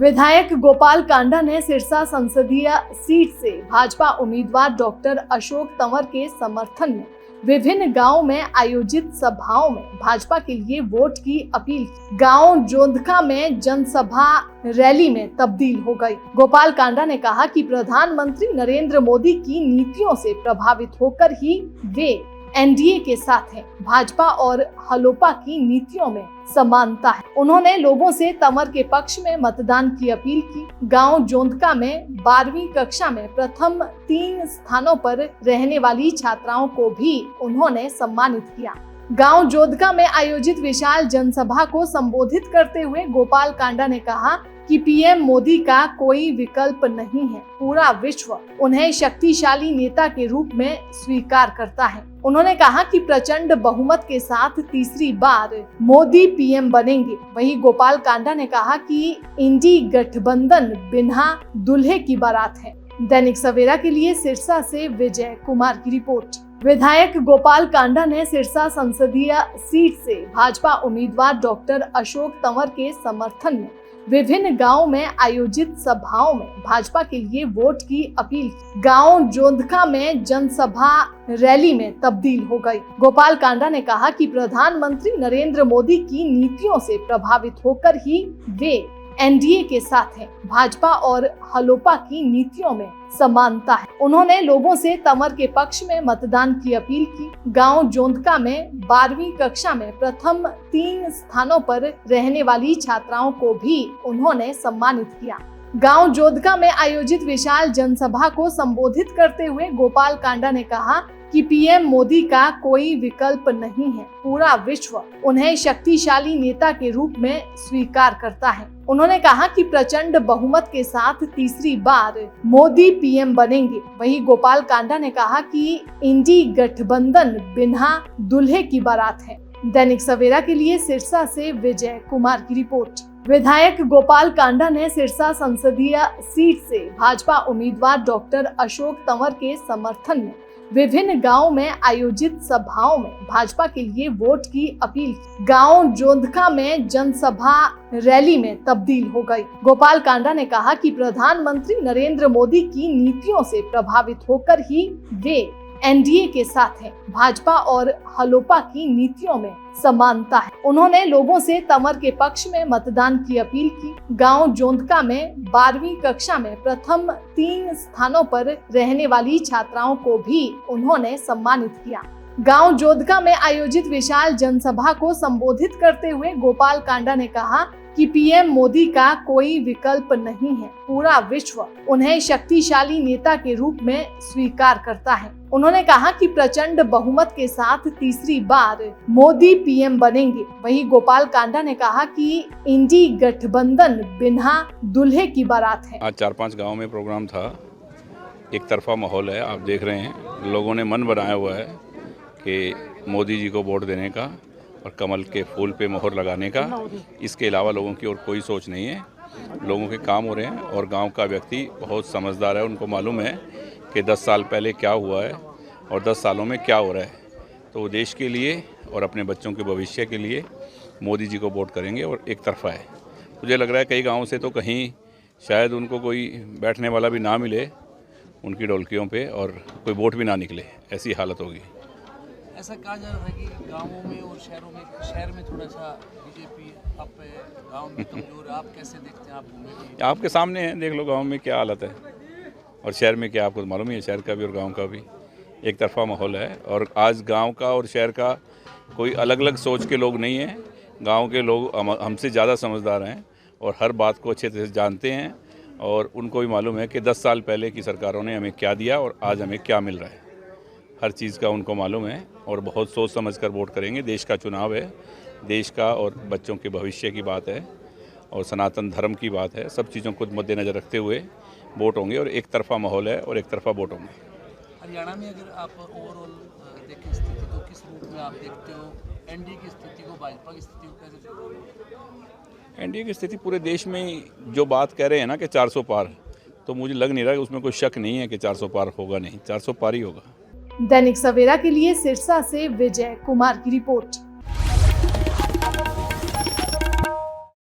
विधायक गोपाल कांडा ने सिरसा संसदीय सीट से भाजपा उम्मीदवार डॉक्टर अशोक तंवर के समर्थन में विभिन्न गांवों में आयोजित सभाओं में भाजपा के लिए वोट की अपील की। गांव जोंधका में जनसभा रैली में तब्दील हो गई। गोपाल कांडा ने कहा कि प्रधानमंत्री नरेंद्र मोदी की नीतियों से प्रभावित होकर ही वे एनडीए के साथ हैं। भाजपा और हलोपा की नीतियों में समानता है। उन्होंने लोगों से तंवर के पक्ष में मतदान की अपील की। गांव जोंधका में 12वीं कक्षा में प्रथम 3 स्थानों पर रहने वाली छात्राओं को भी उन्होंने सम्मानित किया। गांव जोधका में आयोजित विशाल जनसभा को संबोधित करते हुए गोपाल कांडा ने कहा कि पीएम मोदी का कोई विकल्प नहीं है। पूरा विश्व उन्हें शक्तिशाली नेता के रूप में स्वीकार करता है। उन्होंने कहा कि प्रचंड बहुमत के साथ तीसरी बार मोदी पीएम बनेंगे। वहीं गोपाल कांडा ने कहा कि इंडी गठबंधन बिना दूल्हे की बारात है। दैनिक सवेरा के लिए सिरसा से विजय कुमार की रिपोर्ट। विधायक गोपाल कांडा ने सिरसा संसदीय सीट से भाजपा उम्मीदवार डॉक्टर अशोक तंवर के समर्थन में विभिन्न गांवों में आयोजित सभाओं में भाजपा के लिए वोट की अपील की। गांव जोंधका में जनसभा रैली में तब्दील हो गई। गोपाल कांडा ने कहा कि प्रधानमंत्री नरेंद्र मोदी की नीतियों से प्रभावित होकर ही वे एनडीए के साथ हैं। भाजपा और हलोपा की नीतियों में समानता है। उन्होंने लोगों से तंवर के पक्ष में मतदान की अपील की। गांव जोंधका में 12वीं कक्षा में प्रथम 3 स्थानों पर रहने वाली छात्राओं को भी उन्होंने सम्मानित किया। गांव जोधका में आयोजित विशाल जनसभा को संबोधित करते हुए गोपाल कांडा ने कहा कि पीएम मोदी का कोई विकल्प नहीं है। पूरा विश्व उन्हें शक्तिशाली नेता के रूप में स्वीकार करता है। उन्होंने कहा कि प्रचंड बहुमत के साथ तीसरी बार मोदी पीएम बनेंगे। वहीं गोपाल कांडा ने कहा कि इंडी गठबंधन बिना दूल्हे की बारात है। दैनिक सवेरा के लिए सिरसा से विजय कुमार की रिपोर्ट। विधायक गोपाल कांडा ने सिरसा संसदीय सीट से भाजपा उम्मीदवार डॉक्टर अशोक तंवर के समर्थन में विभिन्न गांवों में आयोजित सभाओं में भाजपा के लिए वोट की अपील की। गांव जोंधका में जनसभा रैली में तब्दील हो गई। गोपाल कांडा ने कहा कि प्रधानमंत्री नरेंद्र मोदी की नीतियों से प्रभावित होकर ही वे एनडीए के साथ हैं। भाजपा और हलोपा की नीतियों में समानता है। उन्होंने लोगों से तंवर के पक्ष में मतदान की अपील की। गांव जोंधका में 12वीं कक्षा में प्रथम 3 स्थानों पर रहने वाली छात्राओं को भी उन्होंने सम्मानित किया। गांव जोधका में आयोजित विशाल जनसभा को संबोधित करते हुए गोपाल कांडा ने कहा कि पीएम मोदी का कोई विकल्प नहीं है। पूरा विश्व उन्हें शक्तिशाली नेता के रूप में स्वीकार करता है। उन्होंने कहा कि प्रचंड बहुमत के साथ तीसरी बार मोदी पीएम बनेंगे। वहीं गोपाल कांडा ने कहा कि इंडी गठबंधन बिना दूल्हे की बारात है। आज 4-5 गाँव में प्रोग्राम था। एक तरफा माहौल है, आप देख रहे हैं। लोगों ने मन बनाया हुआ है कि मोदी जी को वोट देने का और कमल के फूल पे मोहर लगाने का। इसके अलावा लोगों की और कोई सोच नहीं है। लोगों के काम हो रहे हैं और गांव का व्यक्ति बहुत समझदार है। उनको मालूम है कि 10 साल पहले क्या हुआ है और 10 सालों में क्या हो रहा है। तो वो देश के लिए और अपने बच्चों के भविष्य के लिए मोदी जी को वोट करेंगे और एक तरफा है। मुझे लग रहा है कई गाँव से तो कहीं शायद उनको कोई बैठने वाला भी ना मिले उनकी ढोलकियों पे और कोई वोट भी ना निकले, ऐसी हालत होगी। ऐसा कहा जा रहा है कि गांवों में और शहरों में, शहर में थोड़ा सा बीजेपी अप है, गांव में कमजोर। आप कैसे देखते हैं? आप घूमे, आपके सामने है, देख लो गांव में क्या हालत है और शहर में क्या, आपको मालूम ही है। शहर का भी और गांव का भी एक तरफा माहौल है। और आज गांव का और शहर का कोई अलग अलग सोच के लोग नहीं हैं। गांव के लोग हमसे ज़्यादा समझदार हैं और हर बात को अच्छे तरह से जानते हैं और उनको भी मालूम है कि 10 साल पहले की सरकारों ने हमें क्या दिया और आज हमें क्या मिल रहा है। हर चीज़ का उनको मालूम है और बहुत सोच समझ कर वोट करेंगे। देश का चुनाव है, देश का और बच्चों के भविष्य की बात है और सनातन धर्म की बात है। सब चीज़ों को मद्देनज़र रखते हुए वोट होंगे और एक तरफा माहौल है और एक तरफा वोट होंगे। हरियाणा में अगर आप ओवरऑल देखें स्थिति, तो किस रूप में आप देखते हो एनडीए की स्थिति को, भाजपा की स्थिति को कैसे देखते हो? एनडीए की स्थिति पूरे देश में जो बात कह रहे हैं ना कि 400 पार, तो मुझे लग नहीं रहा कि उसमें कोई शक नहीं है कि 400 पार होगा। नहीं, 400 पार ही होगा। दैनिक सवेरा के लिए सिरसा से विजय कुमार की रिपोर्ट।